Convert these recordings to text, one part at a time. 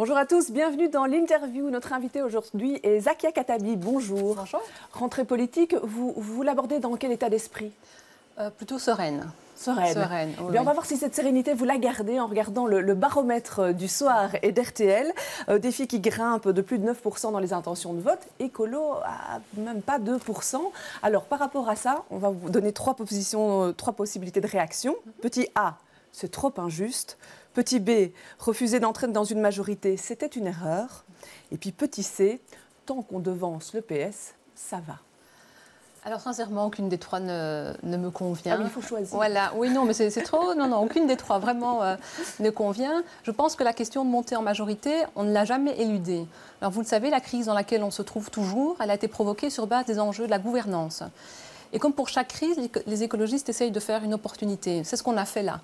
Bonjour à tous, bienvenue dans l'interview. Notre invité aujourd'hui est Zakia Khattabi. Bonjour. Bonjour. Rentrée politique, vous l'abordez dans quel état d'esprit? Plutôt sereine. Sereine. Oui, Bien, on va voir si cette sérénité, vous la gardez en regardant le baromètre du soir et d'RTL. Défi qui grimpe de plus de 9% dans les intentions de vote. Écolo à même pas 2%. Alors, par rapport à ça, on va vous donner trois possibilités de réaction. Petit A, c'est trop injuste. Petit B, refuser d'entrer dans une majorité, c'était une erreur. Et puis petit C, tant qu'on devance le PS, ça va. Alors sincèrement, aucune des trois ne me convient. Ah oui, il faut choisir. Voilà, oui, non, mais c'est trop. Non, aucune des trois vraiment ne convient. Je pense que la question de monter en majorité, on ne l'a jamais éludée. Alors vous le savez, la crise dans laquelle on se trouve toujours, elle a été provoquée sur base des enjeux de la gouvernance. Et comme pour chaque crise, les écologistes essayent de faire une opportunité. C'est ce qu'on a fait là.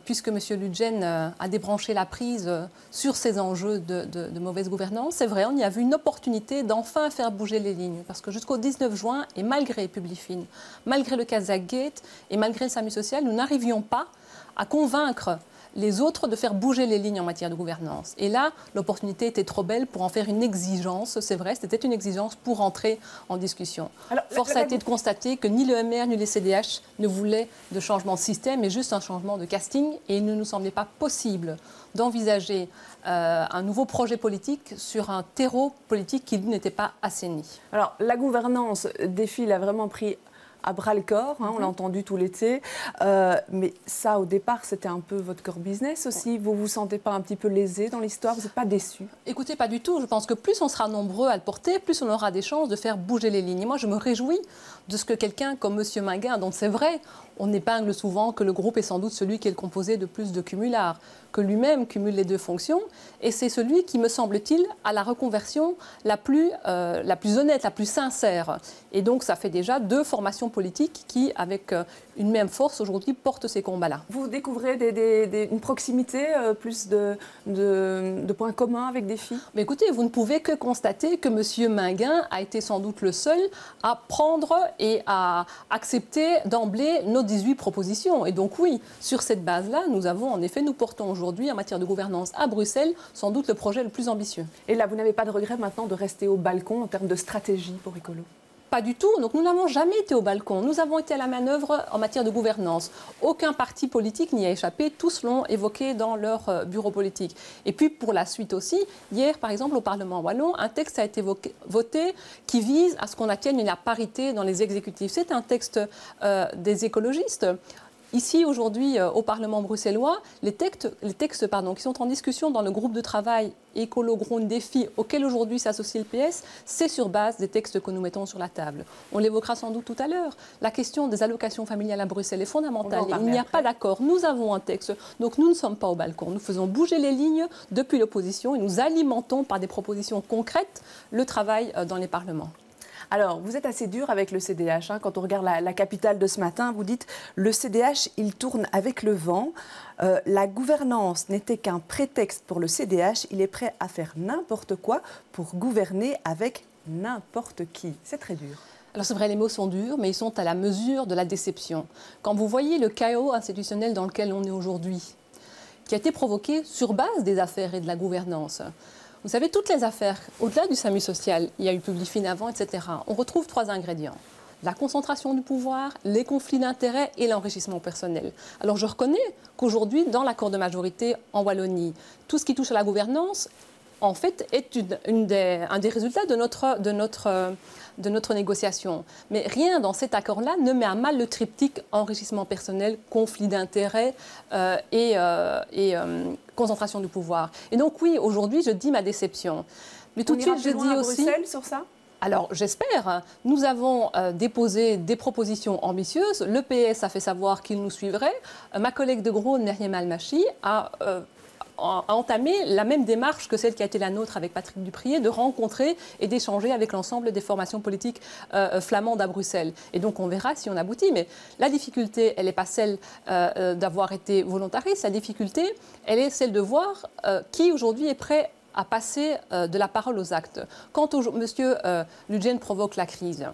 Puisque M. Ludgen a débranché la prise sur ces enjeux de mauvaise gouvernance, c'est vrai, on y a vu une opportunité d'enfin faire bouger les lignes. Parce que jusqu'au 19 juin, et malgré Publifin, malgré le Kazakh-Gate et malgré le SAMU social, nous n'arrivions pas à convaincre les autres de faire bouger les lignes en matière de gouvernance. Et là, l'opportunité était trop belle pour en faire une exigence, c'est vrai, c'était une exigence pour entrer en discussion. Alors, force a été de constater que ni le MR ni les CDH ne voulaient de changement de système, mais juste un changement de casting. Et il ne nous semblait pas possible d'envisager un nouveau projet politique sur un terreau politique qui, lui, n'était pas assaini. Alors, la gouvernance, Défi a vraiment pris à bras-le-corps, on l'a entendu tout l'été. Mais ça, au départ, c'était un peu votre core business aussi. Vous ne vous sentez pas un petit peu lésé dans l'histoire? Vous n'êtes pas déçu? Écoutez, pas du tout. Je pense que plus on sera nombreux à le porter, plus on aura des chances de faire bouger les lignes. Et moi, je me réjouis de ce que quelqu'un comme M. Minguin, dont c'est vrai, on épingle souvent que le groupe est sans doute celui qui est le composé de plus de cumulards, que lui-même cumule les deux fonctions. Et c'est celui qui, me semble-t-il, a la reconversion la plus honnête, la plus sincère. Et donc, ça fait déjà deux formations politiques qui, avec une même force, aujourd'hui, portent ces combats-là. Vous découvrez une proximité, plus de points communs avec Défi? Mais écoutez, vous ne pouvez que constater que M. Minguin a été sans doute le seul à prendre et à accepter d'emblée nos 18 propositions. Et donc oui, sur cette base-là, nous portons aujourd'hui en matière de gouvernance à Bruxelles sans doute le projet le plus ambitieux. Et là, vous n'avez pas de regret maintenant de rester au balcon en termes de stratégie pour Écolo? Pas du tout. Donc nous n'avons jamais été au balcon. Nous avons été à la manœuvre en matière de gouvernance. Aucun parti politique n'y a échappé. Tous l'ont évoqué dans leur bureau politique. Et puis pour la suite aussi, hier par exemple au Parlement wallon, un texte a été voté qui vise à ce qu'on atteigne la parité dans les exécutifs. C'est un texte des écologistes. Ici, aujourd'hui, au Parlement bruxellois, les textes qui sont en discussion dans le groupe de travail Écolo-Groen Défi, auquel aujourd'hui s'associe le PS, c'est sur base des textes que nous mettons sur la table. On l'évoquera sans doute tout à l'heure. La question des allocations familiales à Bruxelles est fondamentale. Il n'y a pas d'accord. Nous avons un texte, donc nous ne sommes pas au balcon. Nous faisons bouger les lignes depuis l'opposition et nous alimentons par des propositions concrètes le travail dans les parlements. Alors, vous êtes assez dur avec le CDH. Quand on regarde la capitale de ce matin, vous dites « le CDH, il tourne avec le vent ». La gouvernance n'était qu'un prétexte pour le CDH. Il est prêt à faire n'importe quoi pour gouverner avec n'importe qui. C'est très dur. Alors c'est vrai, les mots sont durs, mais ils sont à la mesure de la déception. Quand vous voyez le chaos institutionnel dans lequel on est aujourd'hui, qui a été provoqué sur base des affaires et de la gouvernance. Vous savez, toutes les affaires, au-delà du SAMU social, il y a eu Publifin avant, etc. On retrouve trois ingrédients. La concentration du pouvoir, les conflits d'intérêts et l'enrichissement personnel. Alors je reconnais qu'aujourd'hui, dans l'accord de majorité en Wallonie, tout ce qui touche à la gouvernance, en fait, est un des résultats de notre négociation. Mais rien dans cet accord-là ne met à mal le triptyque enrichissement personnel, conflit d'intérêts et concentration du pouvoir. Et donc oui, aujourd'hui, je dis ma déception. Mais tout de suite, je dis aussi... Bruxelles sur ça? Alors, j'espère. Nous avons déposé des propositions ambitieuses. Le PS a fait savoir qu'il nous suivrait. Ma collègue de Groen, Myriam Almachi, a entamé la même démarche que celle qui a été la nôtre avec Patrick Duprier, de rencontrer et d'échanger avec l'ensemble des formations politiques flamandes à Bruxelles. Et donc on verra si on aboutit. Mais la difficulté, elle n'est pas celle d'avoir été volontariste. La difficulté, elle est celle de voir qui aujourd'hui est prêt à passer de la parole aux actes. Quand M. Ludgen provoque la crise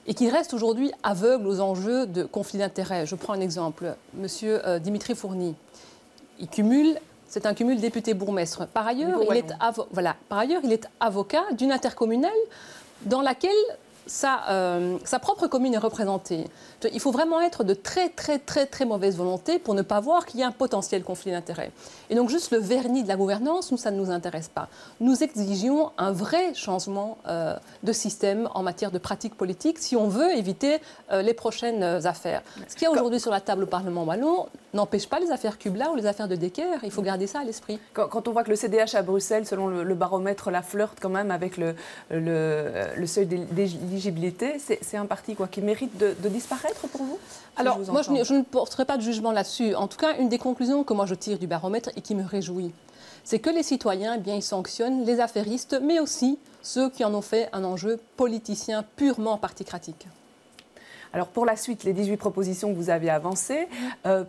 et qu'il reste aujourd'hui aveugle aux enjeux de conflit d'intérêts, je prends un exemple. M. Dimitri Fourny, il cumule c'est un cumul député-bourgmestre. Par ailleurs, il est avocat d'une intercommunale dans laquelle sa propre commune est représentée. Il faut vraiment être de très, très, très, très mauvaise volonté pour ne pas voir qu'il y a un potentiel conflit d'intérêts. Et donc, juste le vernis de la gouvernance, nous, ça ne nous intéresse pas. Nous exigeons un vrai changement de système en matière de pratique politique si on veut éviter les prochaines affaires. Ce qu'il y a aujourd'hui sur la table au Parlement wallon n'empêche pas les affaires Kubla ou les affaires de Decker. Il faut garder ça à l'esprit. Quand on voit que le CDH à Bruxelles, selon le baromètre, la flirte quand même avec le seuil d'éligibilité, c'est un parti qui mérite de disparaître pour vous? Alors, moi, je ne porterai pas de jugement là-dessus. En tout cas, une des conclusions que moi je tire du baromètre et qui me réjouit, c'est que les citoyens, ils sanctionnent les affairistes, mais aussi ceux qui en ont fait un enjeu politicien purement particratique. Alors pour la suite, les 18 propositions que vous avez avancées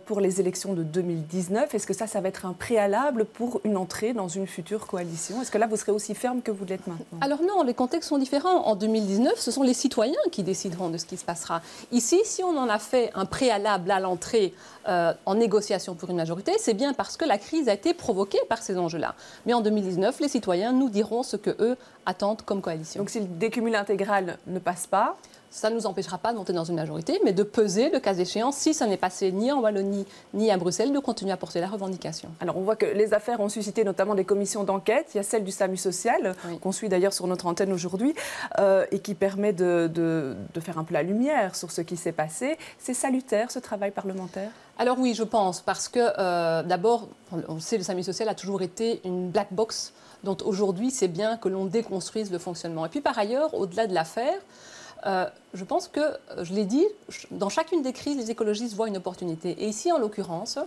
pour les élections de 2019, est-ce que ça va être un préalable pour une entrée dans une future coalition? Est-ce que là, vous serez aussi ferme que vous l'êtes maintenant? Alors non, les contextes sont différents. En 2019, ce sont les citoyens qui décideront de ce qui se passera. Ici, si on en a fait un préalable à l'entrée en négociation pour une majorité, c'est bien parce que la crise a été provoquée par ces enjeux-là. Mais en 2019, les citoyens nous diront ce qu'eux attendent comme coalition. Donc si le décumul intégral ne passe pas, ça ne nous empêchera pas de monter dans une majorité, mais de peser, le cas échéant, si ça n'est passé ni en Wallonie ni à Bruxelles, de continuer à porter la revendication. Alors on voit que les affaires ont suscité notamment des commissions d'enquête. Il y a celle du SAMU social, qu'on suit d'ailleurs sur notre antenne aujourd'hui, et qui permet de faire un peu la lumière sur ce qui s'est passé. C'est salutaire, ce travail parlementaire? Alors oui, je pense, parce que d'abord, on sait, le SAMU social a toujours été une black box, dont aujourd'hui c'est bien que l'on déconstruise le fonctionnement. Et puis par ailleurs, au-delà de l'affaire, je pense que, je l'ai dit, dans chacune des crises, les écologistes voient une opportunité. Et ici, en l'occurrence,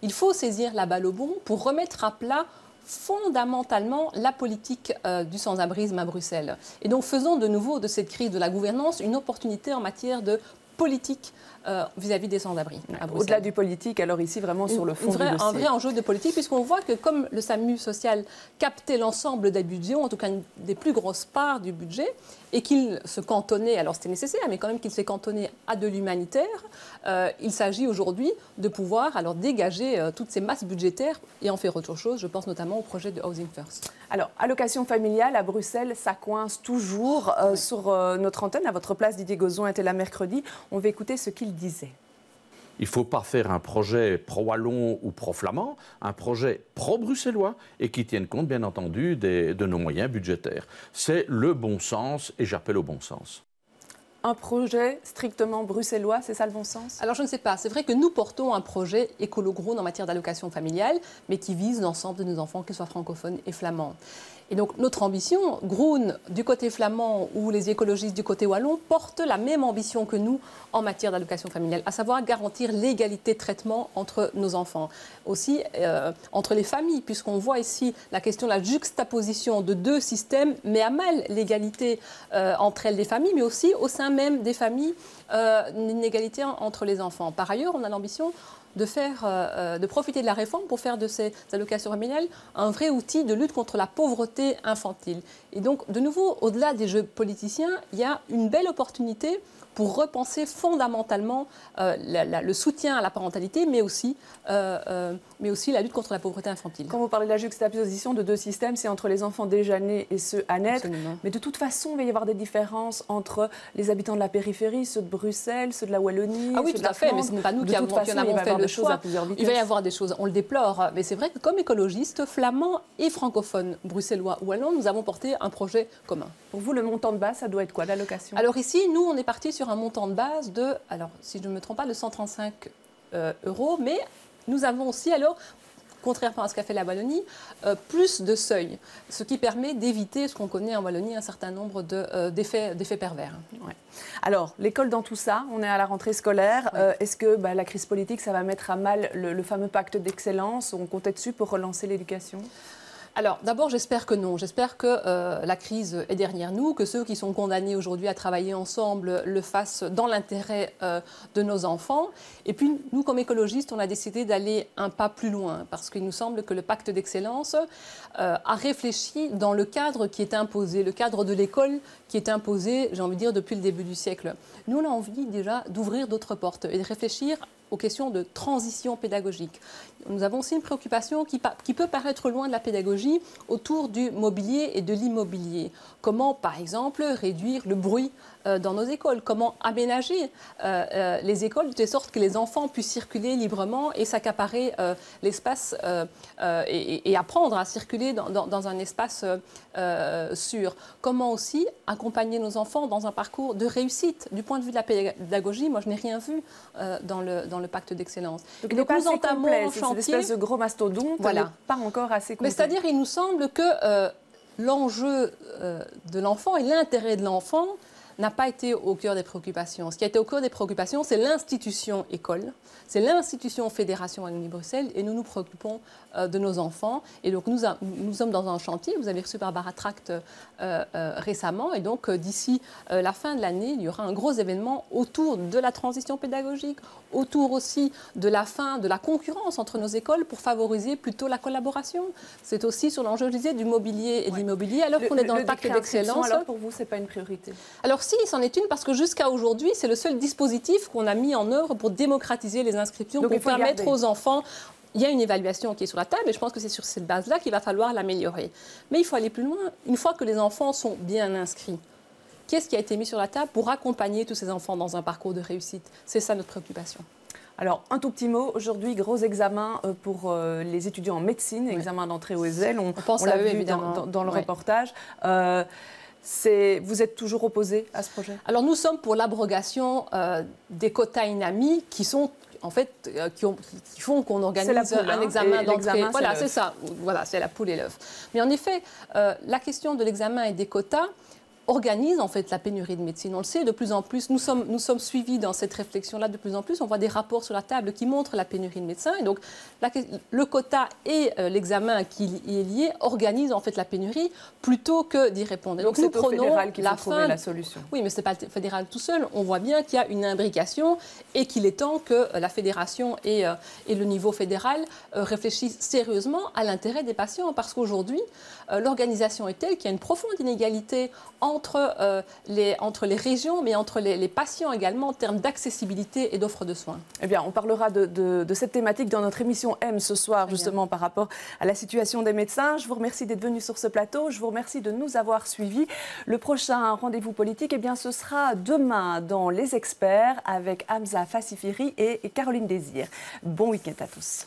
il faut saisir la balle au bond pour remettre à plat fondamentalement la politique du sans-abrisme à Bruxelles. Et donc faisons de nouveau de cette crise de la gouvernance une opportunité en matière de politique vis-à-vis des sans-abri. Au-delà du politique, alors ici vraiment sur le fond du dossier. Un vrai enjeu de politique, puisqu'on voit que comme le SAMU social captait l'ensemble des budgets, ou en tout cas une des plus grosses parts du budget, et qu'il se cantonnait, alors c'était nécessaire, mais quand même qu'il s'est cantonné à de l'humanitaire, il s'agit aujourd'hui de pouvoir alors dégager toutes ces masses budgétaires et en faire autre chose. Je pense notamment au projet de Housing First. Alors, allocation familiale à Bruxelles, ça coince toujours. Sur notre antenne, à votre place, Didier Gozon était là mercredi. On va écouter ce qu'il disait. Il ne faut pas faire un projet pro-wallon ou pro-flamand, un projet pro-bruxellois et qui tienne compte, bien entendu, de nos moyens budgétaires. C'est le bon sens et j'appelle au bon sens. Un projet strictement bruxellois, c'est ça le bon sens? Alors je ne sais pas. C'est vrai que nous portons un projet écolo-groen en matière d'allocation familiale, mais qui vise l'ensemble de nos enfants, qu'ils soient francophones et flamands. Et donc notre ambition, Groen du côté flamand ou les écologistes du côté wallon, portent la même ambition que nous en matière d'allocation familiale, à savoir garantir l'égalité de traitement entre nos enfants. Aussi entre les familles, puisqu'on voit ici la question de la juxtaposition de deux systèmes, met à mal l'égalité entre elles des familles, mais aussi au sein même des familles, une inégalité entre les enfants. Par ailleurs, on a l'ambition de profiter de la réforme pour faire de ces allocations familiales un vrai outil de lutte contre la pauvreté infantile. Et donc, de nouveau, au-delà des jeux politiciens, il y a une belle opportunité pour repenser fondamentalement le soutien à la parentalité, mais aussi la lutte contre la pauvreté infantile. Quand vous parlez de la juxtaposition de deux systèmes, c'est entre les enfants déjà nés et ceux à naître. Absolument. Mais de toute façon, il va y avoir des différences entre les habitants de la périphérie, ceux de Bruxelles, ceux de la Wallonie. Ah oui, tout à fait, mais ce n'est pas nous qui en avons fait le choix. Il va y avoir des choses, on le déplore, mais c'est vrai que comme écologistes, flamands et francophones, bruxellois ou wallons, nous avons porté un projet commun. Pour vous, le montant de base, ça doit être quoi, l'allocation? Alors ici, nous, on est parti sur un montant de base de, alors si je ne me trompe pas, de 135 €, mais nous avons aussi, alors, contrairement à ce qu'a fait la Wallonie, plus de seuils, ce qui permet d'éviter ce qu'on connaît en Wallonie, un certain nombre d'effets pervers. Ouais. Alors, l'école dans tout ça, on est à la rentrée scolaire. Ouais. Est-ce que la crise politique, ça va mettre à mal le fameux pacte d'excellence? On comptait dessus pour relancer l'éducation? Alors, d'abord, j'espère que non. J'espère que la crise est derrière nous, que ceux qui sont condamnés aujourd'hui à travailler ensemble le fassent dans l'intérêt de nos enfants. Et puis, nous, comme écologistes, on a décidé d'aller un pas plus loin, parce qu'il nous semble que le pacte d'excellence a réfléchi dans le cadre qui est imposé, le cadre de l'école qui est imposé, j'ai envie de dire, depuis le début du siècle. Nous, on a envie déjà d'ouvrir d'autres portes et de réfléchir aux questions de transition pédagogique. Nous avons aussi une préoccupation qui peut paraître loin de la pédagogie autour du mobilier et de l'immobilier. Comment, par exemple, réduire le bruit dans nos écoles? Comment aménager les écoles de telle sorte que les enfants puissent circuler librement et s'accaparer l'espace et apprendre à circuler dans un espace sûr? Comment aussi accompagner nos enfants dans un parcours de réussite? Du point de vue de la pédagogie, moi je n'ai rien vu dans le pacte d'excellence. Donc il n'est pas assez complet, c'est une espèce de gros mastodonte, voilà. pas encore assez complet. Mais c'est-à-dire, il nous semble que l'enjeu de l'enfant et l'intérêt de l'enfant n'a pas été au cœur des préoccupations. Ce qui a été au cœur des préoccupations, c'est l'institution école, c'est l'institution Fédération Wallonie-Bruxelles, et nous nous préoccupons de nos enfants. Et donc nous sommes dans un chantier, vous avez reçu Barbara Tract récemment, et donc d'ici la fin de l'année, il y aura un gros événement autour de la transition pédagogique, autour aussi de la fin de la concurrence entre nos écoles pour favoriser plutôt la collaboration. C'est aussi sur l'enjeu, je disais, du mobilier et de l'immobilier, alors qu'on est dans le pacte d'excellence. Alors pour vous, ce n'est pas une priorité? Alors si, c'en est une, parce que jusqu'à aujourd'hui, c'est le seul dispositif qu'on a mis en œuvre pour démocratiser les inscriptions, donc pour permettre aux enfants... Il y a une évaluation qui est sur la table et je pense que c'est sur cette base-là qu'il va falloir l'améliorer. Mais il faut aller plus loin. Une fois que les enfants sont bien inscrits, qu'est-ce qui a été mis sur la table pour accompagner tous ces enfants dans un parcours de réussite? C'est ça notre préoccupation. Alors, un tout petit mot. Aujourd'hui, gros examen pour les étudiants en médecine, examen d'entrée au ESL. On l'a vu dans le reportage. Vous êtes toujours opposé à ce projet? Alors, nous sommes pour l'abrogation des quotas INAMI qui sont... En fait, qui font qu'on organise un examen d'entrée. Voilà, c'est ça. Voilà, c'est la poule et l'œuf. Mais en effet, la question de l'examen et des quotas organise en fait la pénurie de médecine. On le sait de plus en plus. Nous sommes suivis dans cette réflexion-là de plus en plus. On voit des rapports sur la table qui montrent la pénurie de médecins. Et donc, le quota et l'examen qui y est lié organisent en fait la pénurie plutôt que d'y répondre. Et donc, nous prenons la fin. La solution. Oui, mais ce n'est pas le fédéral tout seul. On voit bien qu'il y a une imbrication et qu'il est temps que la fédération et le niveau fédéral réfléchissent sérieusement à l'intérêt des patients. Parce qu'aujourd'hui, l'organisation est telle qu'il y a une profonde inégalité entre les régions, mais entre les patients également en termes d'accessibilité et d'offre de soins. Eh bien, on parlera de cette thématique dans notre émission M ce soir, justement par rapport à la situation des médecins. Je vous remercie d'être venu sur ce plateau. Je vous remercie de nous avoir suivis. Le prochain rendez-vous politique, eh bien, ce sera demain dans Les Experts avec Hamza Fassifiri et Caroline Désir. Bon week-end à tous.